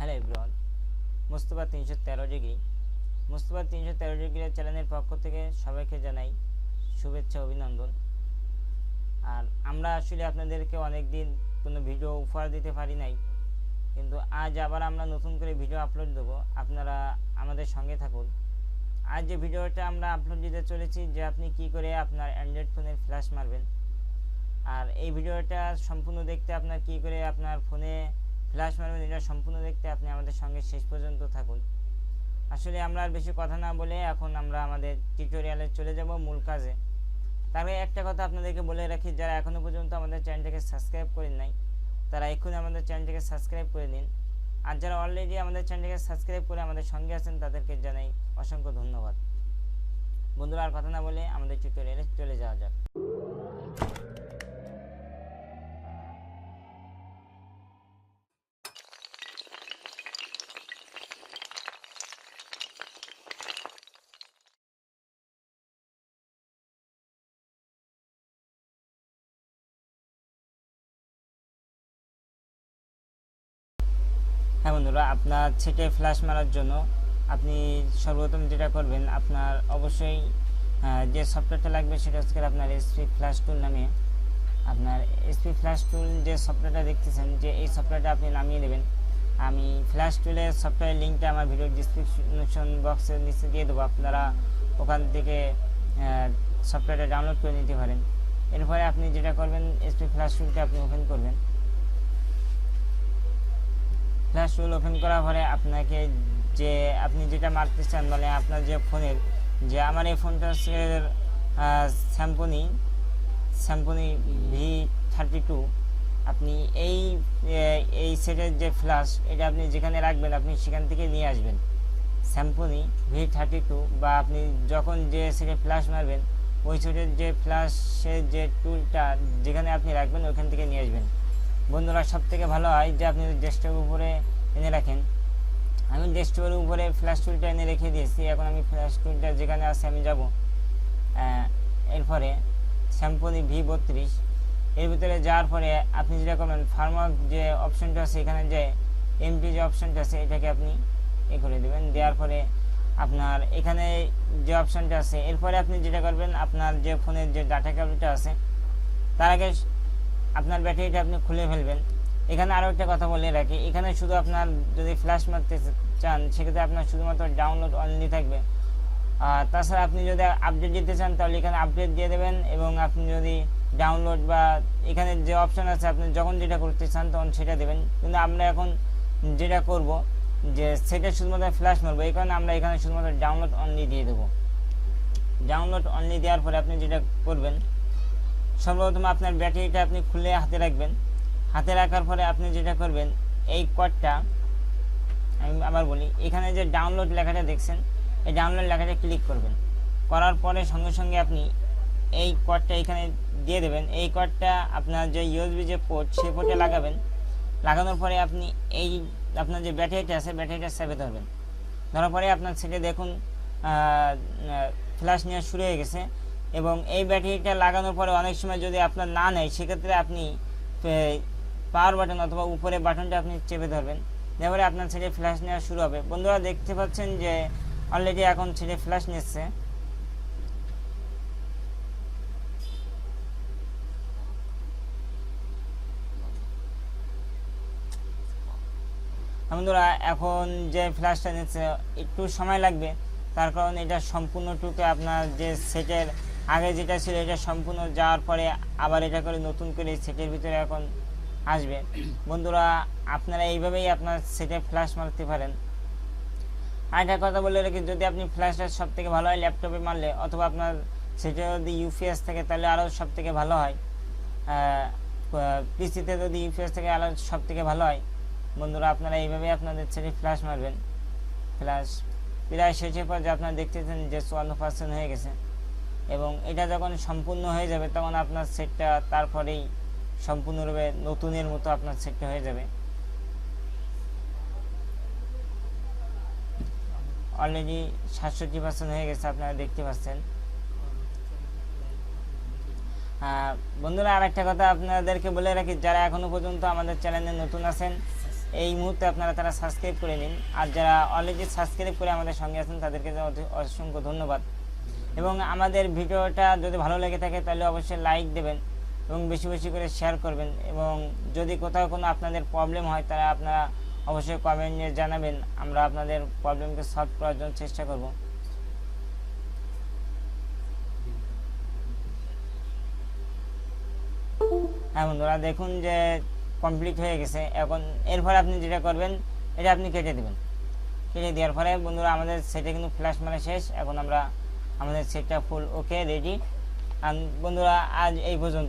Hello everyone, Mostafa 313 degree Mostafa 313 degree চ্যানেলের পক্ষ থেকে সবাইকে জানাই শুভেচ্ছা অভিনন্দন। আর আমরা আসলে আপনাদেরকে অনেক দিন কোনো ভিডিও উপহার দিতে পারি নাই, কিন্তু আজ আবার আমরা নতুন করে ভিডিও আপলোড দেবো। আপনারা আমাদের সঙ্গে থাকুন। আজ যে ভিডিওটা আমরা আপলোড দিতে চলেছি যে আপনি কি করে আপনার অ্যান্ড্রয়েড ফোনের ফ্ল্যাশ মারবেন, আর এই ভিডিওটা সম্পূর্ণ দেখতে আপনার কি করে আপনার ফোনে ফ্ল্যাশ মারবেন এটা সম্পূর্ণ দেখতে আপনি আমাদের সঙ্গে শেষ পর্যন্ত থাকুন। আসলে আমরা আর বেশি কথা না বলে এখন আমরা আমাদের টিউটোরিয়ালে চলে যাব মূল কাজে। তার আগে একটা কথা আপনাদেরকে বলে রাখি, যারা এখনও পর্যন্ত আমাদের চ্যানেলটাকে সাবস্ক্রাইব করেন নাই তারা এক্ষুনি আমাদের চ্যানেলটাকে সাবস্ক্রাইব করে নিন। আর যারা অলরেডি আমাদের চ্যানেলটাকে সাবস্ক্রাইব করে আমাদের সঙ্গে আছেন তাদেরকে জানাই অসংখ্য ধন্যবাদ। বন্ধুরা, আর কথা না বলে আমাদের টিউটোরিয়ালে চলে যাওয়া যাক। হ্যাঁ বন্ধুরা, আপনার সেটে ফ্ল্যাশ মারার জন্য আপনি সর্বপ্রথম যেটা করবেন, আপনার অবশ্যই যে সফটওয়্যারটা লাগবে সেটা হচ্ছে আপনার এসপি ফ্ল্যাশ টুল নামে। আপনার এসপি ফ্ল্যাশ টুল যে সফটওয়্যারটা দেখতেছেন, যে এই সফটওয়্যারটা আপনি নামিয়ে দেবেন। আমি ফ্ল্যাশ টুলের সফটওয়্যার লিঙ্কটা আমার ভিডিওর ডিসক্রিপশন বক্সের নিচে দিয়ে দেবো, আপনারা ওখান থেকে সফটওয়্যারটা ডাউনলোড করে নিতে পারেন। এরপরে আপনি যেটা করবেন, এসপি ফ্ল্যাশ টুলটা আপনি ওপেন করবেন। ফ্ল্যাশ টুল ওপেন করার পরে আপনাকে যে আপনি যেটা মারতে চান, মানে আপনার যে ফোনের, যে আমার এই ফোনটা হচ্ছে স্যাম্পনি V32। আপনি এই সেটের যে ফ্ল্যাশ, এটা আপনি যেখানে রাখবেন আপনি সেখান থেকে নিয়ে আসবেন স্যাম্পনি V32, বা আপনি যখন যে সেটে ফ্ল্যাশ মারবেন ওই সেটের যে ফ্ল্যাশের যে টুলটা যেখানে আপনি রাখবেন ওইখান থেকে নিয়ে আসবেন। বন্ধুরা, সব থেকে ভালো হয় যে আপনি ডেস্কটপের উপরে এনে রাখেন। আমি ডেস্কটপের উপরে ফ্ল্যাশ টুলটা এনে রেখে দিয়েছি। এখন আমি ফ্ল্যাশ টুলটা যেখানে আছে আমি যাব। এরপরে স্যাম্পনি V32 এর ভিতরে যাওয়ার পরে আপনি যেটা করবেন, ফার্মার যে অপশনটা আছে এখানে যে এমটি যে অপশনটা আছে এটাকে আপনি করে দেবেন। দেওয়ার পরে আপনার এখানে যে অপশনটা আছে, এরপরে আপনি যেটা করবেন, আপনার যে ফোনের যে ডাটা কেবলটা আছে তার আগে আপনার ব্যাটারিটা আপনি খুলে ফেলবেন। এখানে আরও একটা কথা বলে রাখি, এখানে শুধু আপনার যদি ফ্ল্যাশ মারতে চান সেক্ষেত্রে আপনার শুধুমাত্র ডাউনলোড অনলি থাকবে। আর তাছাড়া আপনি যদি আপডেট দিতে চান তাহলে এখানে আপডেট দিয়ে দেবেন, এবং আপনি যদি ডাউনলোড বা এখানে যে অপশান আছে আপনি যখন যেটা করতে চান তখন সেটা দেবেন। কিন্তু আমরা এখন যেটা করব যে সেটা শুধুমাত্র ফ্ল্যাশ মারবো, এই কারণে আমরা এখানে শুধুমাত্র ডাউনলোড অনলি দিয়ে দেবো। ডাউনলোড অনলি দেওয়ার পরে আপনি যেটা করবেন, সর্বপ্রথম আপনার ব্যাটারিটা আপনি খুলে হাতে রাখবেন। হাতে রাখার পরে আপনি যেটা করবেন, এই কোডটা আমি আবার বলি, এখানে যে ডাউনলোড লেখাটা দেখছেন এই ডাউনলোড লেখাটা ক্লিক করবেন। করার পরে সঙ্গে সঙ্গে আপনি এই কোডটা এখানে দিয়ে দেবেন। এই কোডটা আপনার যে ইউএসবি যে পোর্ট সেই পোর্টে লাগাবেন। লাগানোর পরে আপনি এই আপনার যে ব্যাটারিটা আছে ব্যাটারিটা সেভে ধরবেন। ধরার পরে আপনার সেটা দেখুন ফ্ল্যাশ নেওয়া শুরু হয়ে গেছে। এবং এই ব্যাটারিটা লাগানোর পরে অনেক সময় যদি আপনার না নেয় সেক্ষেত্রে আপনি পাওয়ার বাটন অথবা উপরে বাটনটা আপনি চেপে ধরবেন। তারপরে আপনার সেটে ফ্ল্যাশ নেওয়া শুরু হবে। বন্ধুরা, দেখতে পাচ্ছেন যে অলরেডি এখন সেটে ফ্ল্যাশ নিচ্ছে। বন্ধুরা, এখন যে ফ্ল্যাশটা নিচ্ছে একটু সময় লাগবে, তার কারণ এটা সম্পূর্ণটুকু আপনার যে সেটের আগে যেটা ছিল এটা সম্পূর্ণ যাওয়ার পরে আবার এটা করে নতুন করে সেটের ভিতরে এখন আসবে। বন্ধুরা, আপনারা এইভাবেই আপনার সেটে ফ্ল্যাশ মারতে পারেন। আর একটা কথা বলে রাখি, যদি আপনি ফ্ল্যাশটা সব থেকে ভালো হয় ল্যাপটপে মারলে, অথবা আপনার সেটে যদি ইউপিএস থাকে তাহলে আরও সব থেকে ভালো হয়। পিসিতে যদি ইউপিএস থেকে আরও সব থেকে ভালো হয়। বন্ধুরা, আপনারা এইভাবেই আপনাদের সেটে ফ্ল্যাশ মারবেন। ফ্ল্যাশ প্রায় শেষের পর যে আপনারা দেখতেছেন যে 54% হয়ে গেছে, এবং এটা যখন সম্পূর্ণ হয়ে যাবে তখন আপনার সেটটা তারপরেই সম্পূর্ণরূপে নতুনের মতো আপনার সেটটা হয়ে যাবে। অলরেডি 67% হয়ে গেছে, আপনারা দেখতে পাচ্ছেন। বন্ধুরা, আর একটা কথা আপনাদেরকে বলে রাখি, যারা এখনো পর্যন্ত আমাদের চ্যানেলে নতুন আছেন এই মুহূর্তে আপনারা তারা সাবস্ক্রাইব করে নিন। আর যারা অলরেডি সাবস্ক্রাইব করে আমাদের সঙ্গে আছেন তাদেরকে অসংখ্য ধন্যবাদ। এবং আমাদের ভিডিওটা যদি ভালো লেগে থাকে তাহলে অবশ্যই লাইক দেবেন এবং বেশি বেশি করে শেয়ার করবেন। এবং যদি কোথাও কোনো আপনাদের প্রবলেম হয় তাহলে আপনারা অবশ্যই কমেন্টে জানাবেন, আমরা আপনাদের প্রবলেমকে সলভ করার জন্য চেষ্টা করব। হ্যাঁ বন্ধুরা, দেখুন যে কমপ্লিট হয়ে গেছে। এখন এরপর আপনি যেটা করবেন, এটা আপনি কেটে দেবেন। কেটে দেওয়ার পরে বন্ধুরা আমাদের সেটে কিন্তু ফ্ল্যাশ মারা শেষ। এখন আমরা আমাদের সেটটা ফুল ওকে রেডি। আর বন্ধুরা আজ এই পর্যন্ত।